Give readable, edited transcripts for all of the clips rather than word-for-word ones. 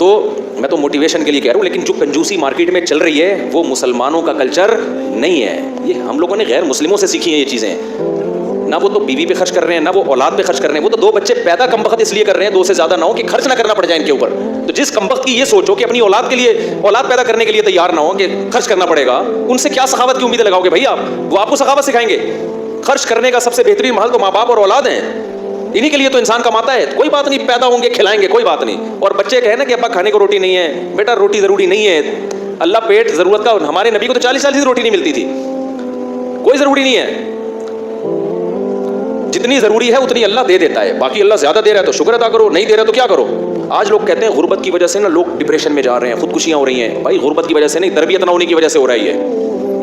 تو میں تو موٹیویشن کے لیے کہہ رہا ہوں, لیکن جو کنجوسی مارکیٹ میں چل رہی ہے وہ مسلمانوں کا کلچر نہیں ہے. یہ ہم لوگوں نے غیر مسلموں سے سیکھی ہیں یہ چیزیں. نہ وہ تو بیوی پہ خرچ کر رہے ہیں, نہ وہ اولاد پہ خرچ کر رہے ہیں. وہ تو 2 بچے پیدا کم وقت اس لیے کر رہے ہیں 2 سے زیادہ نہ ہو کہ خرچ نہ کرنا پڑ جائے ان کے اوپر. تو جس کم وقت کی یہ سوچو کہ اپنی اولاد کے لیے, اولاد پیدا کرنے کے لیے تیار نہ ہو کہ خرچ کرنا پڑے گا, ان سے کیا سخاوت کی امید لگاؤ گے بھائی آپ؟ وہ آپ کو سخاوت سکھائیں گے. خرچ کرنے کا سب سے بہترین محل تو ماں باپ اور اولاد ہیں. انہی کے لیے تو انسان کماتا ہے. کوئی بات نہیں, پیدا ہوں گے کھلائیں گے, کوئی بات نہیں. اور بچے کہیں نا کہ ابا کھانے کو روٹی نہیں ہے, بیٹا روٹی ضروری نہیں ہے. اللہ پیٹ ضرورت کا, ہمارے نبی کو تو 40 سال سے روٹی نہیں ملتی تھی. کوئی ضروری نہیں ہے, جتنی ضروری ہے اتنی اللہ دے دیتا ہے. باقی اللہ زیادہ دے رہا ہے تو شکر ادا کرو, نہیں دے رہا تو کیا کرو. آج لوگ کہتے ہیں غربت کی وجہ سے نا لوگ ڈپریشن میں جا رہے ہیں, خودکشیاں ہو رہی ہیں. بھائی غربت کی وجہ سے نہیں, تربیت نہ ہونے کی وجہ سے ہو رہی ہے.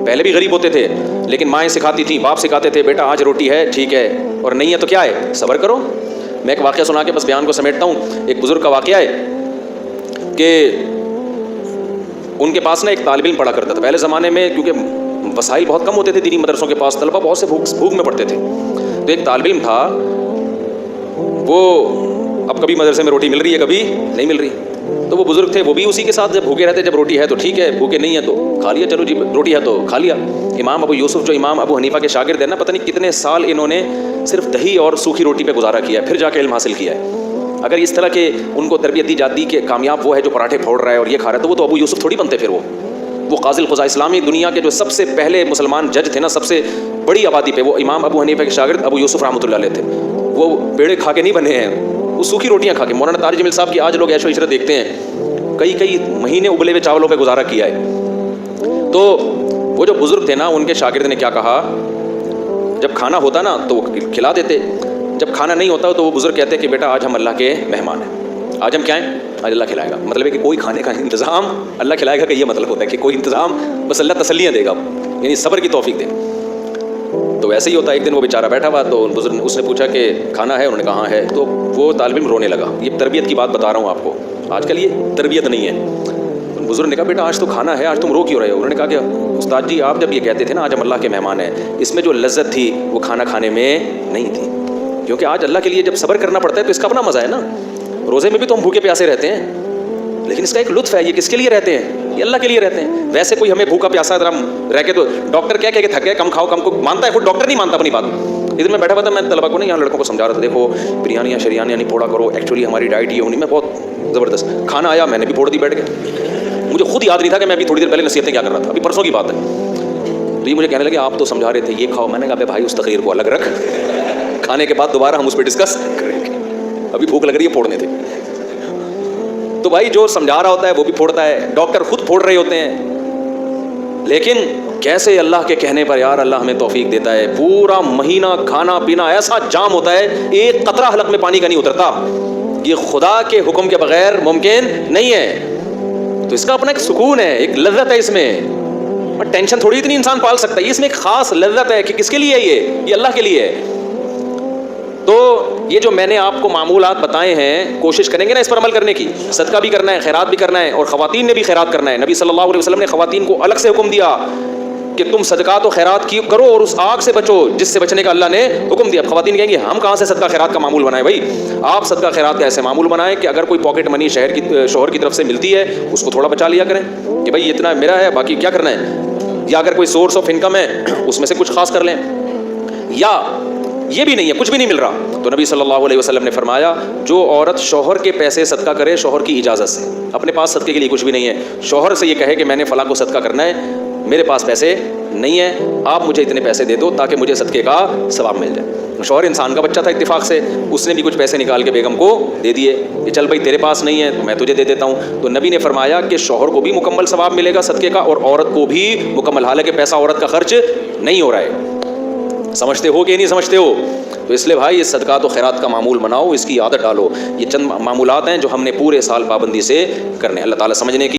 پہلے بھی غریب ہوتے تھے لیکن مائیں سکھاتی تھیں, باپ سکھاتے تھے, بیٹا آج روٹی ہے ٹھیک ہے, اور نہیں ہے تو کیا ہے, صبر کرو. میں ایک واقعہ سنا کے بس بیان کو سمیٹتا ہوں. ایک بزرگ کا واقعہ ہے کہ ان کے پاس نا ایک طالب علم پڑھا کرتا تھا. پہلے زمانے میں کیونکہ وسائل بہت کم ہوتے تھے دینی مدرسوں کے پاس, طلبہ بہت سے بھوک میں پڑتے تھے. تو ایک طالب علم تھا, وہ اب کبھی مدرسے میں روٹی مل رہی ہے کبھی نہیں مل رہی. تو وہ بزرگ تھے, وہ بھی اسی کے ساتھ جب بھوکے رہتے, جب روٹی ہے تو ٹھیک ہے, بھوکے نہیں ہے تو کھا لیا, چلو جی روٹی ہے تو کھا لیا. امام ابو یوسف جو امام ابو حنیفہ کے شاگرد ہیں نا, پتہ نہیں کتنے سال انہوں نے صرف دہی اور سوکھی روٹی پہ گزارا کیا ہے, پھر جا کے علم حاصل کیا ہے. اگر اس طرح کے ان کو تربیت دی جاتی کہ کامیاب وہ ہے جو پراٹھے پھوڑ رہا ہے اور یہ کھا رہا ہے, تو وہ تو ابو یوسف تھوڑی بنتے. پھر وہ قاضی القضاء, اسلامی دنیا کے جو سب سے پہلے مسلمان جج تھے نا, سب سے بڑی آبادی پہ, وہ امام ابو حنیفہ کے شاگرد ابو یوسف رحمۃ اللہ علیہ تھے. وہ بیڑے کھا کے نہیں بنے ہیں, وہ سوکھی روٹیاں کھا کے. مولانا طارق جمیل صاحب کی آج لوگ عیش و عشرت دیکھتے ہیں, کئی مہینے ابلے ہوئے چاولوں پہ گزارا کیا ہے. تو وہ جو بزرگ تھے نا, ان کے شاگرد نے کیا کہا, جب کھانا ہوتا نا تو وہ کھلا دیتے, جب کھانا نہیں ہوتا تو وہ بزرگ کہتے کہ بیٹا آج ہم اللہ کے مہمان ہیں, آج ہم کیا ہیں, آج اللہ کھلائے گا. مطلب ہے کہ کوئی کھانے کا انتظام اللہ کھلائے گا, کہ یہ مطلب ہوتا ہے کہ کوئی انتظام, بس اللہ تسلیاں دے گا, یعنی صبر کی توفیق دے. تو ایسے ہی ہوتا ہے. ایک دن وہ بیچارہ بیٹھا ہوا, تو بزرگ اس نے پوچھا کہ کھانا ہے, انہوں نے کہا ہاں ہے. تو وہ طالب علم رونے لگا. یہ تربیت کی بات بتا رہا ہوں آپ کو, آج کل یہ تربیت نہیں ہے. بزرگ نے کہا بیٹا آج تو کھانا ہے, آج تم رو کیوں رہے ہو؟ انہوں نے کہا کہ استاد جی آپ جب یہ کہتے تھے نا آج ہم اللہ کے مہمان ہیں, اس میں جو لذت تھی وہ کھانا کھانے میں نہیں تھی. کیونکہ آج اللہ کے لیے جب صبر کرنا پڑتا ہے تو اس کا اپنا مزہ ہے نا. روزے میں بھی تو ہم بھوکے پیاسے رہتے ہیں, لیکن اس کا ایک لطف ہے. یہ کس کے لیے رہتے ہیں؟ یہ اللہ کے لیے رہتے ہیں. ویسے کوئی ہمیں بھوکا پیاسا رہ کے تو ڈاکٹر کیا کہ تھک گئے کم کھاؤ, کم کو مانتا ہے, خود ڈاکٹر نہیں مانتا اپنی بات. ادھر میں بیٹھا ہوا تھا, میں طلبا کو نہیں, یہاں لڑکوں کو سمجھا رہا تھا, دیکھو بریانیاں شریانیاں نہیں پھوڑا کرو, ایکچولی ہماری ڈائٹ یہ ہونی. میں بہت زبردست کھانا آیا, میں نے بھی پھوڑ دی بیٹھ کے. مجھے خود یاد نہیں تھا کہ میں ابھی تھوڑی دیر پہلے نصیحتیں کیا کر رہا تھا, ابھی پرسوں کی بات ہے. تو یہ مجھے کہنے لگے آپ تو سمجھا رہے تھے یہ کھاؤ. میں نے کہا بھائی اس تقریر کو الگ رکھ, کھانے کے بعد دوبارہ ہم اس پہ ڈسکس کریں گے, ابھی بھوک لگ رہی ہے, پھوڑنے تھے. تو بھائی جو سمجھا رہا ہوتا ہے وہ بھی پھوڑتا ہے, ڈاکٹر خود پھوڑ رہے ہوتے ہیں. لیکن کیسے اللہ کے کہنے پر یار اللہ ہمیں توفیق دیتا ہے, پورا مہینہ کھانا پینا ایسا جام ہوتا ہے, ایک قطرہ حلق میں پانی کا نہیں اترتا. یہ خدا کے حکم کے بغیر ممکن نہیں ہے. تو اس کا اپنا ایک سکون ہے, ایک لذت ہے اس میں. اور ٹینشن تھوڑی اتنی انسان پال سکتا ہے, اس میں ایک خاص لذت ہے کہ کس کے لیے ہے یہ اللہ کے لیے ہے. تو یہ جو میں نے آپ کو معمولات بتائے ہیں, کوشش کریں گے نا اس پر عمل کرنے کی. صدقہ بھی کرنا ہے, خیرات بھی کرنا ہے, اور خواتین نے بھی خیرات کرنا ہے. نبی صلی اللہ علیہ وسلم نے خواتین کو الگ سے حکم دیا کہ تم صدقات و خیرات کی کرو اور اس آگ سے بچو جس سے بچنے کا اللہ نے حکم دیا. اب خواتین کہیں گی ہم کہاں سے صدقہ خیرات کا معمول بنائیں؟ بھائی آپ صدقہ خیرات کا ایسے معمول بنائیں کہ اگر کوئی پاکٹ منی شوہر کی طرف سے ملتی ہے اس کو تھوڑا بچا لیا کریں کہ بھائی اتنا میرا ہے, باقی کیا کرنا ہے. یا اگر کوئی سورس آف انکم ہے اس میں سے کچھ خاص کر لیں. یا یہ بھی نہیں ہے, کچھ بھی نہیں مل رہا, تو نبی صلی اللہ علیہ وسلم نے فرمایا جو عورت شوہر کے پیسے صدقہ کرے شوہر کی اجازت سے, اپنے پاس صدقے کے لیے کچھ بھی نہیں ہے, شوہر سے یہ کہے کہ میں نے فلاں کو صدقہ کرنا ہے, میرے پاس پیسے نہیں ہیں, آپ مجھے اتنے پیسے دے دو تاکہ مجھے صدقے کا ثواب مل جائے. شوہر انسان کا بچہ تھا اتفاق سے, اس نے بھی کچھ پیسے نکال کے بیگم کو دے دیے کہ چل بھائی تیرے پاس نہیں ہے تو میں تجھے دے دیتا ہوں. تو نبی نے فرمایا کہ شوہر کو بھی مکمل ثواب ملے گا صدقے کا, اور عورت کو بھی مکمل, حالانکہ پیسہ عورت کا خرچ نہیں ہو رہا ہے. سمجھتے ہو کہ نہیں سمجھتے ہو؟ تو اس لیے بھائی یہ صدقات و خیرات کا معمول بناؤ, اس کی عادت ڈالو. یہ چند معمولات ہیں جو ہم نے پورے سال پابندی سے کرنے. اللہ تعالیٰ سمجھنے کی